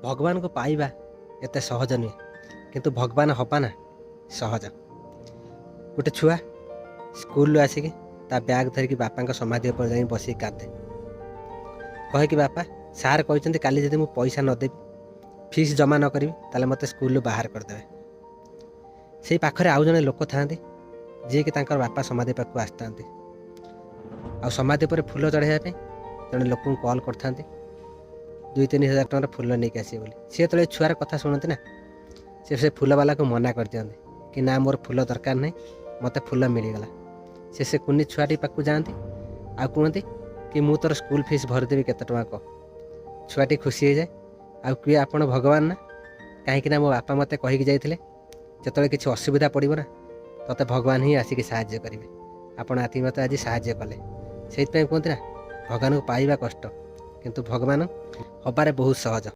भगवान को पाइबा एते सहज नुहे किंतु भगवान हवा ना सहज। गोटे छुआ स्कूल आसिक ता बैग धरिकी बापा समाधि उपर जा बस कांदे कहे कि बापा सार कहते काली जदि मुझे पैसा नदेवी फीस जमा न करी ताले मते स्कूल बाहर करदे। से पाखरे आउ जने लोक था जी कि बापा समाधि पाक आसता आ समाधि पर फूल चढ़ाई जड़े लोक कल कर 2-3 हज़ार टकर फूल नहीं आसे बोली सी तो छुआर कथा शुणती ना से फूल वाला को मना कर दिखते कि ना मोर फूल दरकार नहीं मत फूल मिलगला। से कुनी छुआटी पाक जाती आ कहते कि मु तोर स्कूल फीस भरदेवी केते टଙ୍କା कह। छुआटी खुशी हो जाए आ किए आपण भगवान ना कहीं मो बापा मते कहीकि जाइए जो किसी असुविधा पड़ो ना तोते भगवान ही आसिक साहाय्य करेंगे। आपण आती मत आज साहाय्य कले से कहते ना भगवान को पाइबा कष्ट किंतु भगवान हबारे बहुत सहज।